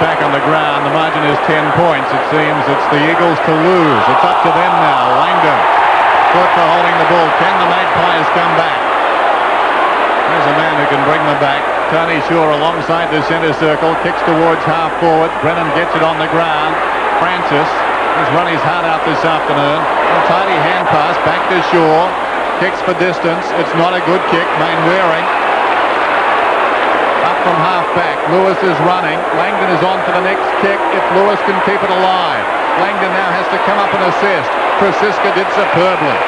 back on the ground. The margin is 10 points. It seems it's the Eagles to lose. It's up to them now. Langdon, good for holding the ball. Can the Magpies come back? There's a man who can bring them back. Tony Shaw alongside the centre circle. Kicks towards half forward. Brennan gets it on the ground. Francis has run his heart out this afternoon. A tidy hand pass back to Shaw. Kicks for distance. It's not a good kick. Mainwaring up from half back. Lewis is running. Langdon is on for the next kick if Lewis can keep it alive. Langdon now has to come up and assist. Francisca did superbly.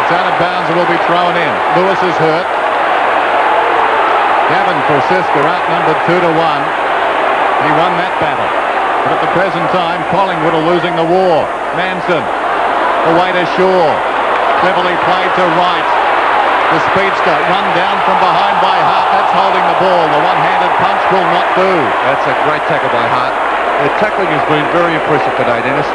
It's out of bounds and will be thrown in. Lewis is hurt. Gavin Francisca outnumbered 2-1. He won that battle. But at the present time, Collingwood are losing the war. Manson away to Shaw. Cleverly played to right. The speedster run down from behind by Hart. That's holding the ball. The one-handed punch will not do. That's a great tackle by Hart. The tackling has been very impressive today, Dennis.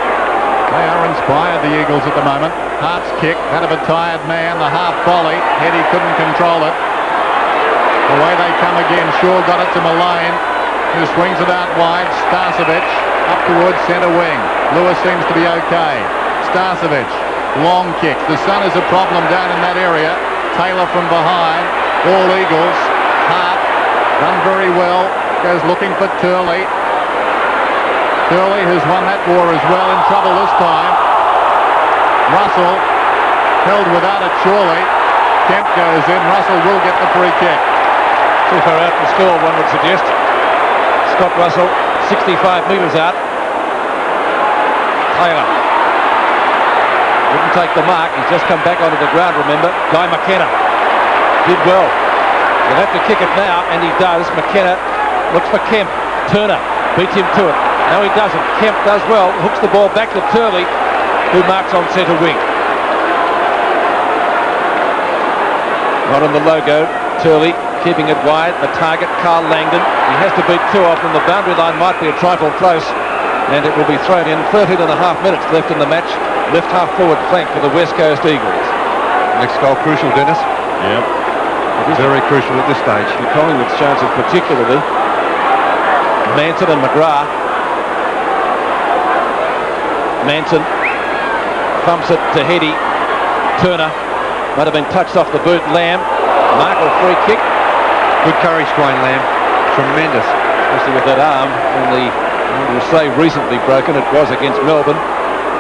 They are inspired, the Eagles, at the moment. Hart's kick out of a tired man. The half volley. Heady couldn't control it. Away they come again. Shaw got it to Mullane, who swings it out wide. Starcevic up towards centre wing. Lewis seems to be okay. Starcevic, long kick. The sun is a problem down in that area. Taylor from behind. All Eagles. Hart done very well. Goes looking for Turley. Turley, who's won that war as well, in trouble this time. Russell held without it surely. Kemp goes in. Russell will get the free kick. Too far out to score, one would suggest. Scott Russell, 65 metres out. Taylor wouldn't take the mark. He's just come back onto the ground, remember. Guy McKenna did well. He'll have to kick it now, and he does. McKenna looks for Kemp. Turner beats him to it. No, he doesn't. Kemp does well. Hooks the ball back to Turley, who marks on centre wing. Not on the logo. Turley keeping it wide. The target, Carl Langdon. He has to beat two off, and the boundary line might be a trifle close, and it will be thrown in. 13.5 minutes left in the match. Left half forward flank for the West Coast Eagles. Next goal crucial, Dennis. Yep. It is very crucial at this stage. The Collingwood's chances particularly. Manson and McGrath. Manson thumps it to Heady. Turner might have been touched off the boot. Lamb. Markle free kick. Good courage, Dwayne Lamb. Tremendous. Especially with that arm. Only, I will say, recently broken. It was against Melbourne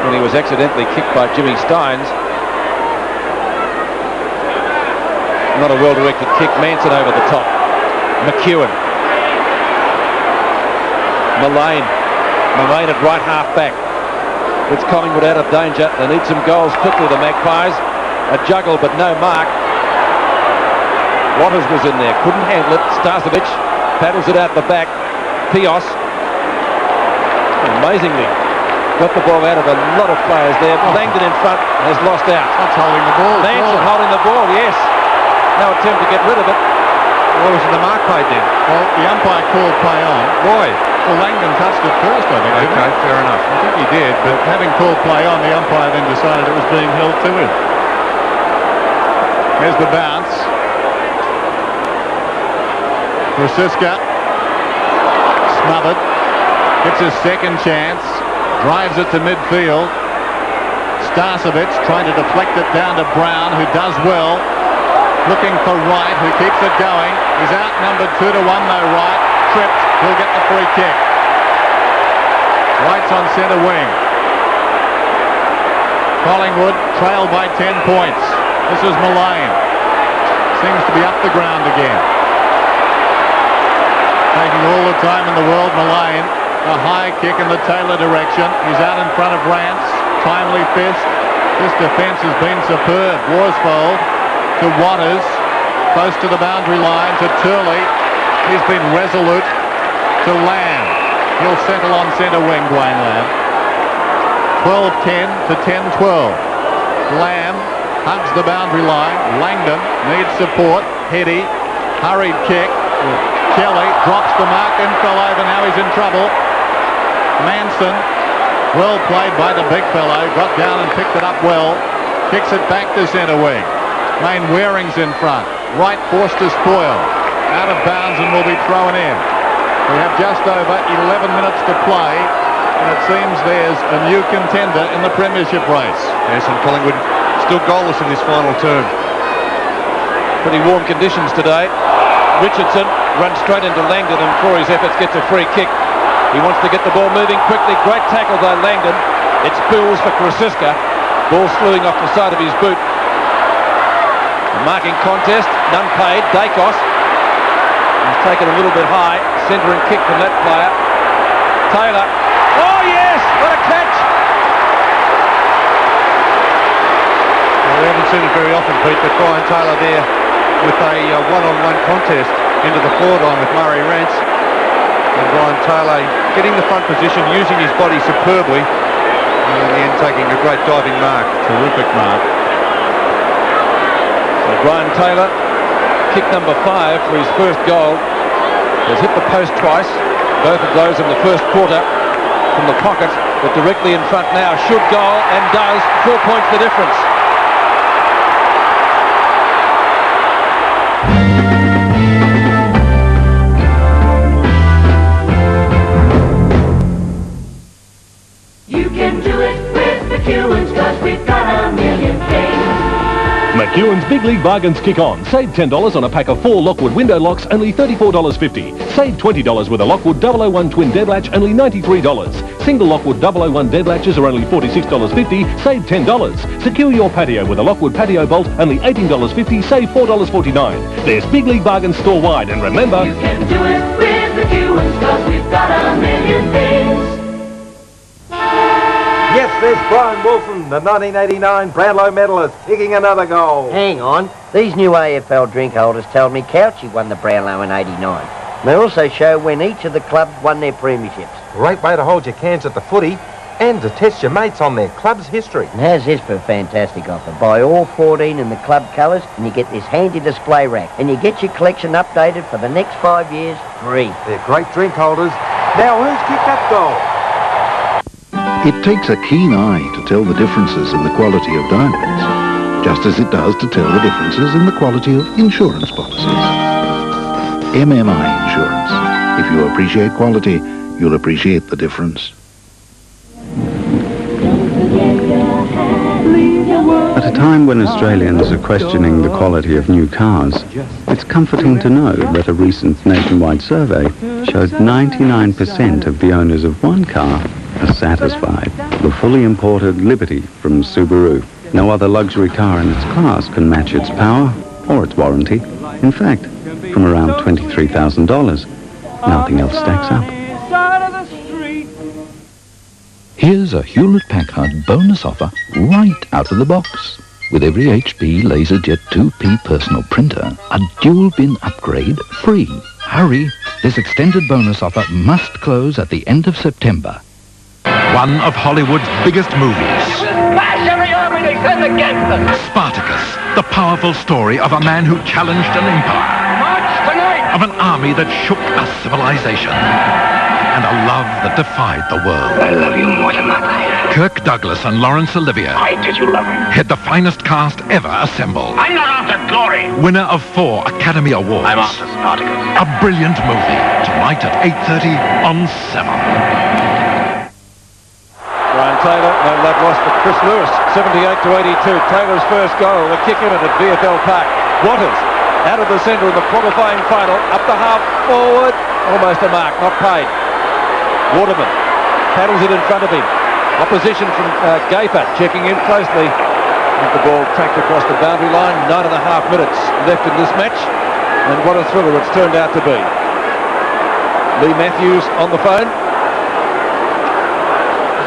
when he was accidentally kicked by Jimmy Steins. Not a well-directed kick. Manson over the top. McEwen. Mullane at right half back. It's Collingwood out of danger. They need some goals quickly, the Magpies. A juggle, but no mark. Waters was in there, couldn't handle it. Starcevic paddles it out the back. Pios, amazingly, got the ball out of a lot of players there. Langdon in front has lost out. That's holding the ball. Manson holding the ball, yes. No attempt to get rid of it. What was the mark played then? Well, the umpire called play on. Why? Well, Langdon touched it first, I think. Okay, fair enough. I think he did, but having called play on, the umpire then decided it was being held to him. Here's the bounce. Francisca smothered. Gets his second chance. Drives it to midfield. Starcevic trying to deflect it down to Brown, who does well. Looking for Wright, who keeps it going. He's outnumbered 2-1 though, Wright. Tripped. He'll get the free kick. Wright's on centre wing. Collingwood trail by 10 points. This is Mullane. Seems to be up the ground again. Taking all the time in the world, Mullane. A high kick in the Taylor direction. He's out in front of Rance. Timely fist. This defence has been superb. Worsfold to Waters. Close to the boundary line to Turley. He's been resolute to Lamb. He'll settle on centre wing, Dwayne Lamb. 12-10 to 10-12. Lamb hugs the boundary line. Langdon needs support. Heady. Hurried kick. Kelly drops the mark and fell over. Now he's in trouble. Manson, well played by the big fellow. Got down and picked it up well. Kicks it back to centre wing. Mainwaring's in front. Wright forced to spoil. Out of bounds and will be thrown in. We have just over 11 minutes to play, and it seems there's a new contender in the premiership race. Yes, and Collingwood still goalless in this final term. Pretty warm conditions today. Richardson runs straight into Langdon and for his efforts gets a free kick. He wants to get the ball moving quickly. Great tackle by Langdon. It's Bills for Krasiska. Ball slewing off the side of his boot. A marking contest, none paid. Dacos. He's taken a little bit high. Centering kick from that player. Taylor. Oh yes! What a catch! Well, we haven't seen it very often, Pete, but Brian Taylor there with a one-on-one contest into the forward line with Murray Rance. And Brian Taylor getting the front position, using his body superbly, and in the end taking a great diving mark. Terrific mark. So Brian Taylor, kick number 5 for his first goal, has hit the post twice, both of those in the first quarter from the pocket, but directly in front now, should goal and does, 4 points the difference. McEwen's Big League Bargains kick on. Save $10 on a pack of 4 Lockwood window locks, only $34.50. Save $20 with a Lockwood 001 twin dead latch, only $93. Single Lockwood 001 dead latches are only $46.50. Save $10. Secure your patio with a Lockwood patio bolt, only $18.50. Save $4.49. There's Big League Bargains store-wide, and remember... You can do it with McEwen's, 'cause we've got a million things. Yes, there's Brian Wilson, the 1989 Brownlow medalist, kicking another goal. Hang on. These new AFL drink holders told me Couchy won the Brownlow in '89. They also show when each of the clubs won their premierships. Great way to hold your cans at the footy and to test your mates on their club's history. And how's this for a fantastic offer? Buy all 14 in the club colours and you get this handy display rack. And you get your collection updated for the next 5 years free. They're great drink holders. Now who's kicked that goal? It takes a keen eye to tell the differences in the quality of diamonds, just as it does to tell the differences in the quality of insurance policies. MMI Insurance. If you appreciate quality, you'll appreciate the difference. At a time when Australians are questioning the quality of new cars, it's comforting to know that a recent nationwide survey showed 99% of the owners of one car are satisfied. The fully imported Liberty from Subaru. No other luxury car in its class can match its power or its warranty. In fact, from around $23,000, nothing else stacks up. Here's a Hewlett-Packard bonus offer right out of the box. With every HP LaserJet 2P personal printer, a dual bin upgrade free. Hurry, this extended bonus offer must close at the end of September. One of Hollywood's biggest movies. Smash every army they send against us! Spartacus, the powerful story of a man who challenged an empire. March tonight! Of an army that shook a civilization. And a love that defied the world. I love you more than my life. Kirk Douglas and Laurence Olivier. Why did you love him? Had the finest cast ever assembled. I'm not after glory. Winner of 4 Academy Awards. I'm after Spartacus. A brilliant movie. Tonight at 8:30 on 7. Brian Taylor, no love lost for Chris Lewis, 78-82. Taylor's first goal, a kick in it at VFL Park. Waters, out of the centre in the qualifying final, up the half, forward, almost a mark, not paid. Waterman paddles it in front of him. Opposition from Gaper, checking in closely. And the ball tracked across the boundary line. 9.5 minutes left in this match. And what a thriller it's turned out to be. Lee Matthews on the phone.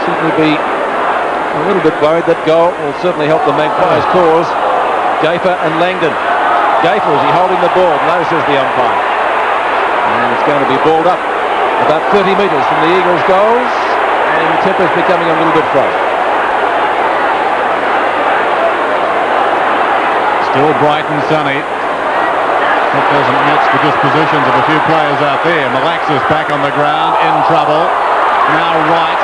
Certainly be a little bit worried that goal will certainly help the Magpies' cause. Gaper and Langdon. Gaper, is he holding the ball? No, says the umpire. And it's going to be balled up about 30 metres from the Eagles' goals. And temper's becoming a little bit frozen. Still bright and sunny. That doesn't match the dispositions of a few players out there. Malaxis back on the ground, in trouble. Now right.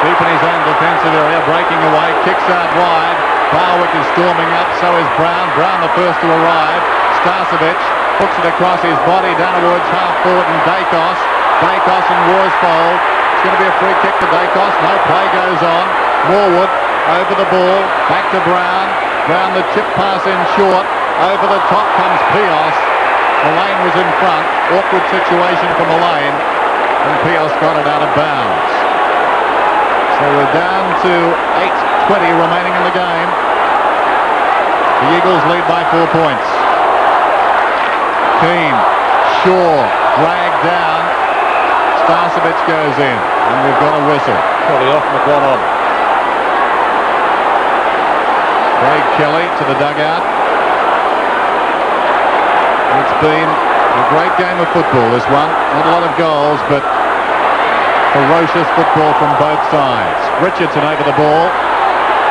Deep in his own defensive area, breaking away, kicks out wide. Barwick is storming up, so is Brown. Brown the first to arrive. Starcevic hooks it across his body down towards half forward and Dacos. Dacos and Worsfold. It's going to be a free kick to Dacos. No play goes on. Morwood over the ball. Back to Brown. Brown the chip pass in short. Over the top comes Pios. Mullane was in front. Awkward situation for Mullane. And Pios got it out of bounds. So we're down to 8:20 remaining in the game. The Eagles lead by 4 points. Keane, Shaw, dragged down. Starcevic goes in, and we've got a whistle. Probably off, McGuan on. Craig Kelly to the dugout. It's been a great game of football, this one. Not a lot of goals, but ferocious football from both sides. Richardson over the ball.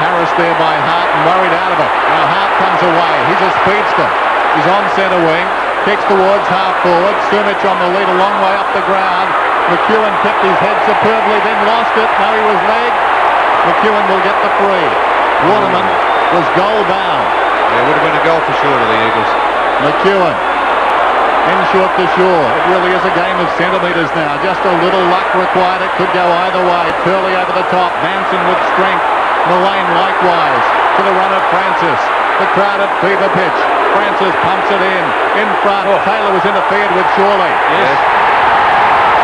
Harris there by Hart and worried out of it. Now Hart comes away. He's a speedster. He's on centre wing. Kicks towards half forward. Sumich on the lead a long way up the ground. McEwen picked his head superbly, then lost it. No, he was legged. McEwen will get the free. Waterman was goal bound. Yeah, it would have been a goal for sure to the Eagles. McEwen in short to Shaw. It really is a game of centimetres now. Just a little luck required. It could go either way. Turley over the top. Manson with strength. Mullane likewise to the run of Francis. The crowd at fever pitch. Francis pumps it in front. Taylor was interfered with surely. Yes.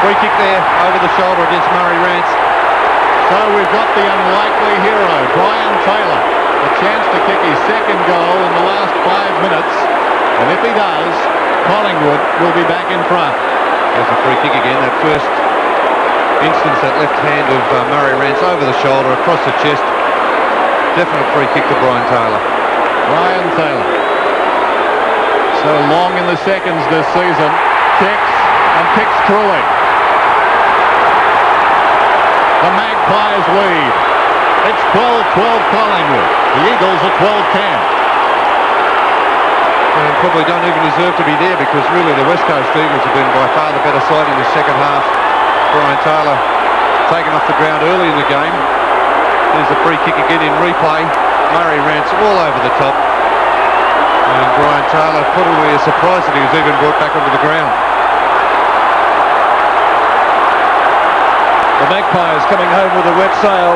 Free kick there over the shoulder against Murray Rance. So we've got the unlikely hero, Brian Taylor. A chance to kick his second goal in the last 5 minutes. And if he does, Collingwood will be back in front. There's a free kick again. That first instance, that left hand of Murray Rance over the shoulder, across the chest. Definite free kick to Brian Taylor. Brian Taylor. So long in the seconds this season. Kicks and kicks truly. The Magpies lead. It's 12-12 Collingwood. The Eagles are 12-10. And probably don't even deserve to be there, because really the West Coast Eagles have been by far the better side in the second half. Brian Taylor taken off the ground early in the game. There's a free kick again in replay. Murray Rance all over the top. And Brian Taylor, probably a surprise that he was even brought back onto the ground. The Magpies coming home with a wet sail.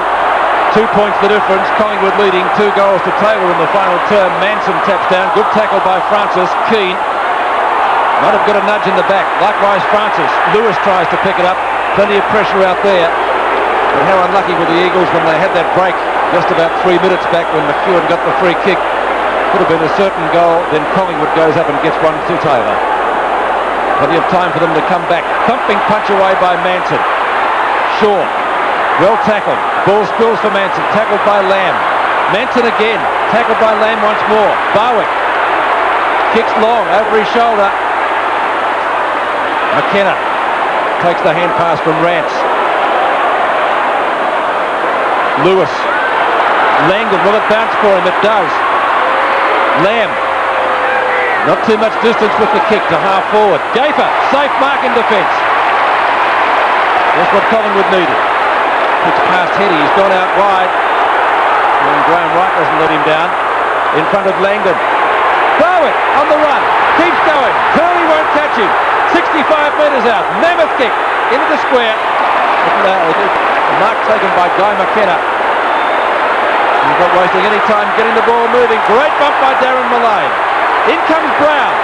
2 points the difference. Collingwood leading 2 goals to Taylor in the final term. Manson taps down. Good tackle by Francis. Keane might have got a nudge in the back. Likewise Francis. Lewis tries to pick it up. Plenty of pressure out there. But how unlucky were the Eagles when they had that break just about 3 minutes back when McEwen got the free kick. Could have been a certain goal. Then Collingwood goes up and gets one to Taylor. Plenty of time for them to come back. Thumping punch away by Manson. Shaw. Well tackled. Ball spills for Manson. Tackled by Lamb. Manson again. Tackled by Lamb once more. Barwick. Kicks long over his shoulder. McKenna takes the hand pass from Rance. Lewis. Langdon. Will it bounce for him? It does. Lamb. Not too much distance with the kick to half forward. Gafer. Safe mark in defence. That's what Collingwood needed. It's past Heady. He's gone out wide. And Graham Wright doesn't let him down. In front of Langdon. Barwick on the run. Keeps going. Curley won't catch him. 65 metres out. Mammoth kick into the square. A mark taken by Guy McKenna. He's not wasting any time getting the ball moving. Great bump by Darren Mullane. In comes Brown.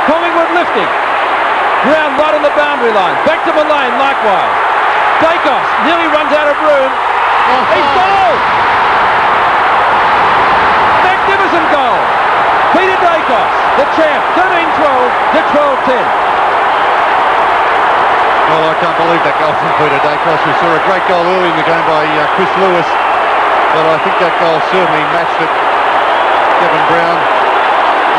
Collingwood lifting. Brown right on the boundary line. Back to Mullane likewise. Dacos nearly runs out of room. He's goal! Magnificent goal. Peter Dacos, the champ, 13-12 to 12-10. Well, I can't believe that goal from Peter Dacos. We saw a great goal early in the game by Chris Lewis, but I think that goal certainly matched it. Kevin Brown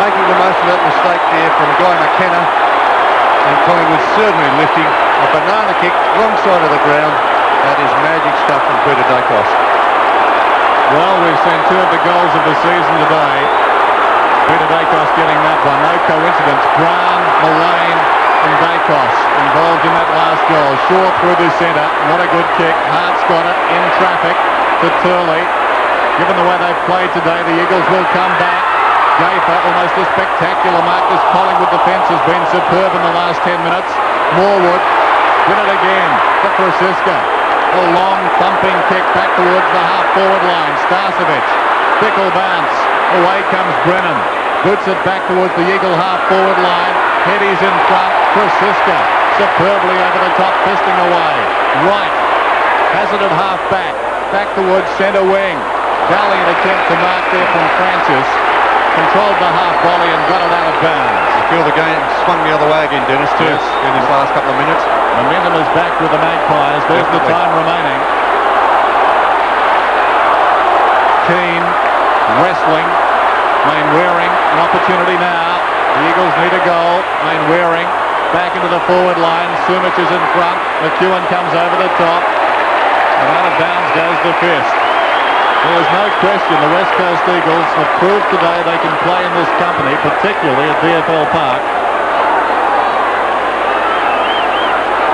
making the most of that mistake there from Guy McKenna, and Collingwood certainly lifting. A banana kick, wrong side of the ground. That is magic stuff from Peter Dacos. Well, we've seen 2 of the goals of the season today. Peter Dacos getting that one. No coincidence. Brown, Mullane and Dacos involved in that last goal. Shaw through the centre. What a good kick. Hart's got it in traffic to Turley. Given the way they've played today, the Eagles will come back. Gafer, almost a spectacular mark. This Collingwood defence has been superb in the last 10 minutes. Morwood Win it again for Krasiska. A long thumping kick back towards the half-forward line. Starcevic. Fickle bounce. Away comes Brennan. Boots it back towards the Eagle half-forward line. Headies in front. Krasiska superbly over the top, fisting away. Right. Has it at half-back. Back towards centre wing. Valiant attempt to mark there from Francis. Controlled the half volley and got it out of bounds. I feel the game swung the other way again, Dennis, too, in his last couple of minutes. Momentum is back with the Magpies. There's the time remaining. Keane wrestling. Mainwaring, an opportunity now. The Eagles need a goal. Mainwaring back into the forward line. Sumic is in front. McEwen comes over the top. And out of bounds goes the fist. There is no question the West Coast Eagles have proved today they can play in this company, particularly at VFL Park.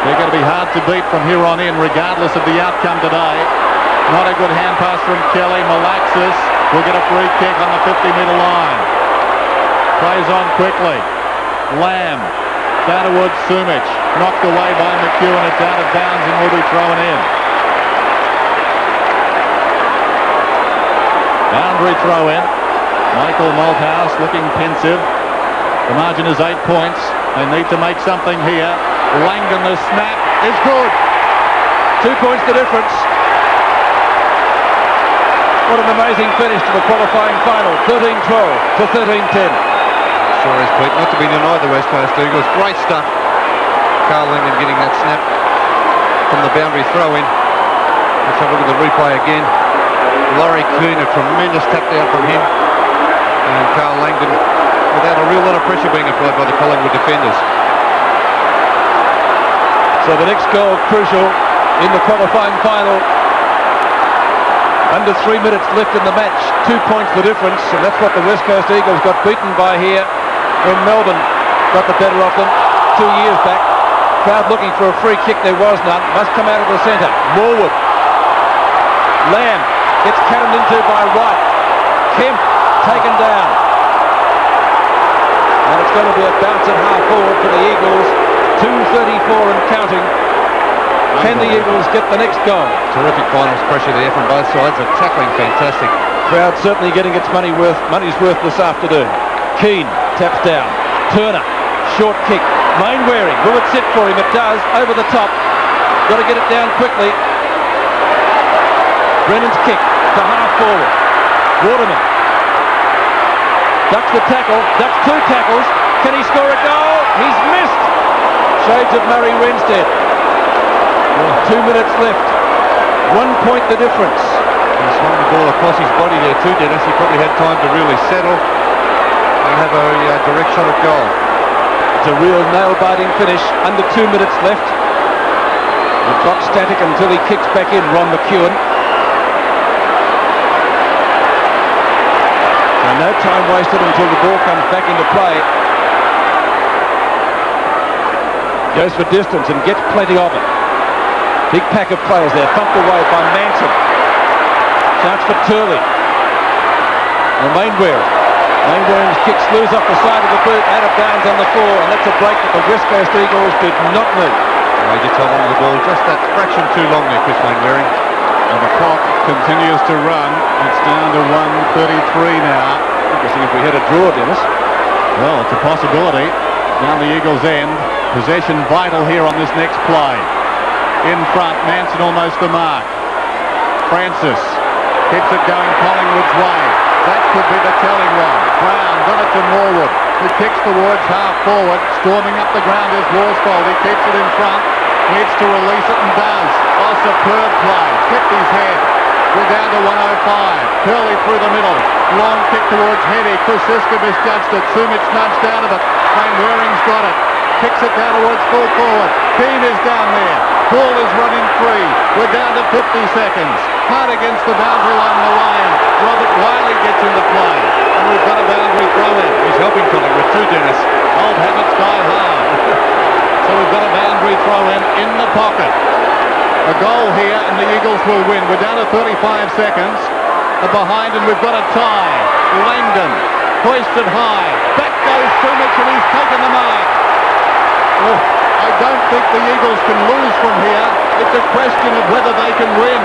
They're going to be hard to beat from here on in, regardless of the outcome today. Not a good hand pass from Kelly. Malaxis will get a free kick on the 50-metre line. Plays on quickly. Lamb down towards Sumic. Knocked away by McEwen. It's out of bounds and will be thrown in. Boundary throw in. Michael Malthouse looking pensive. The margin is 8 points. They need to make something here. Langdon, the snap is good. 2 points the difference. What an amazing finish to the qualifying final. 13-12 to 13-10. Sure is, Pete. Not to be denied the West Coast Eagles. Great stuff. Carl Langdon getting that snap from the boundary throw in. Let's have a look at the replay again. Laurie Kuhn, a tremendous tap down from him. And Carl Langdon without a real lot of pressure being applied by the Collingwood defenders. So the next goal crucial in the qualifying final. Under 3 minutes left in the match. 2 points the difference, and that's what the West Coast Eagles got beaten by here when Melbourne got the better of them 2 years back. Crowd looking for a free kick, there was none. Must come out of the centre. Morwood. Lamb gets cannoned into by Wright. Kemp taken down. And it's going to be a bounce at half forward for the Eagles. 2:34 and counting. Can the Eagles get the next goal? Terrific finals pressure there from both sides. The tackling fantastic. Crowd certainly getting its money's worth this afternoon. Keane taps down. Turner, short kick. Mainwaring, will it sit for him? It does, over the top. Got to get it down quickly. Brennan's kick to half forward. Waterman ducks the tackle, ducks 2 tackles. Can he score a goal? He's missed. Shades of Murray Renstead. 2 minutes left. 1 point the difference. He swung the ball across his body there too, Dennis. He probably had time to really settle and have a direct shot at goal. It's a real nail-biting finish. Under 2 minutes left. The clock static until he kicks back in, Ron McEwen. So no time wasted until the ball comes back into play. Goes for distance and gets plenty of it. Big pack of players there, thumped away by Manson. Chance for Turley. And Mainwaring's kick slews off the side of the boot, out of bounds on the floor, and that's a break that the West Coast Eagles did not need. Major time on the ball, just that fraction too long there, Chris Mainwaring. And the clock continues to run. It's down to 1:33 now. Interesting if we had a draw, Dennis. Well, it's a possibility. Down the Eagles' end. Possession vital here on this next play. In front, Manson almost the mark. Francis keeps it going Collingwood's way. That could be the telling one. Brown got it to Morwood, who kicks towards half forward. Storming up the ground is Worsfold. He keeps it in front. Needs to release it and does. Oh, superb play. Tipped his head. We're down to 105. Curley through the middle. Long kick towards Heady. Krasiska misjudged it. Sumic nudged out of it. Mainwaring's got it. Kicks it down towards full forward. Keane is down there. Ball is running free. We're down to 50 seconds. Hard against the boundary line, Malayan. Robert Wiley gets into play. And we've got a boundary throw in. He's helping Collingwood too, Dennis. Old habits die hard. So we've got a boundary throw in the pocket. A goal here and the Eagles will win. We're down to 35 seconds. Behind and we've got a tie. Langdon hoisted high. Back goes Sumic and he's taken the mark. Oh, I don't think the Eagles can lose from here. It's a question of whether they can win.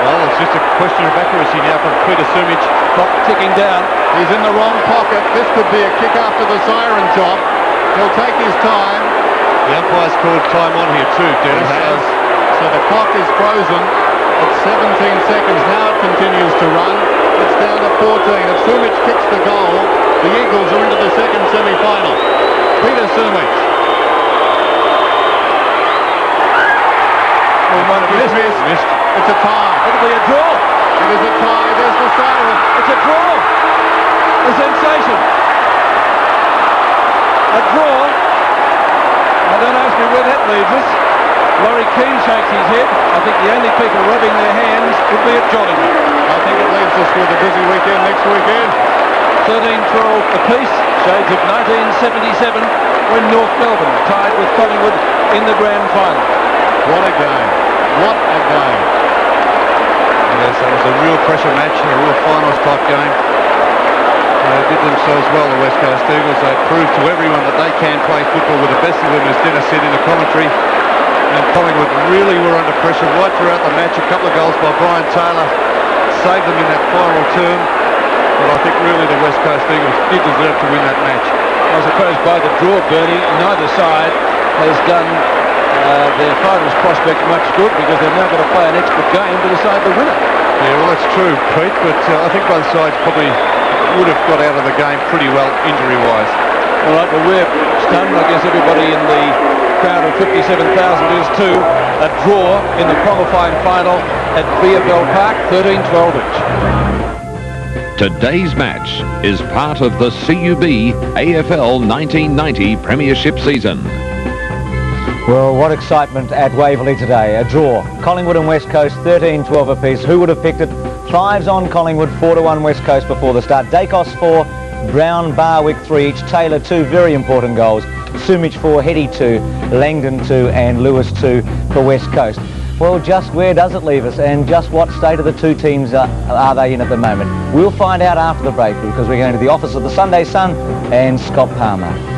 Well, it's just a question of accuracy now from Peter Sumich. Clock ticking down. He's in the wrong pocket. This could be a kick after the siren job. He'll take his time. The umpire's called time on here too, Dennis. So the clock is frozen at 17 seconds. Now it continues to run. It's down to 14. If Sumich kicks the goal, the Eagles are into the second semi-final. Peter Sumich. Missed. It's a tie. It'll be a draw. It is a tie. There's the siren. It's a draw. A sensation. A draw. Now don't ask me where that leaves us. Laurie Keane shakes his head. I think the only people rubbing their hands would be at Jollington. I think it leaves us with a busy weekend next weekend. 13-12 apiece. Shades of 1977 when North Melbourne tied with Collingwood in the grand final. What a game. What a game. Yes, that was a real pressure match, a real finals type game. They did themselves well, the West Coast Eagles. They proved to everyone that they can play football with the best of them, as Dennis said in the commentary. And Collingwood really were under pressure right throughout the match. A couple of goals by Brian Taylor saved them in that final term. But I think really the West Coast Eagles did deserve to win that match. I suppose by the draw, Bernie, neither side has done their finals prospect much good, because they've now got to play an extra game to decide the winner. Yeah, well, that's true, Pete, but I think both sides probably would have got out of the game pretty well injury-wise. All right, well, we're stunned. I guess everybody in the crowd of 57,000 is too. A draw in the qualifying final at Beerville Park, 13-12 each. Today's match is part of the CUB AFL 1990 Premiership season. Well, what excitement at Waverley today. A draw. Collingwood and West Coast 13-12 apiece. Who would have picked it? Fives on Collingwood, 4-1 West Coast before the start. Dacos 4, Brown, Barwick 3 each. Taylor 2 very important goals. Sumich 4, Heady 2, Langdon 2 and Lewis 2 for West Coast. Well, just where does it leave us, and just what state of the two teams are they in at the moment? We'll find out after the break, because we're going to the office of the Sunday Sun and Scott Palmer.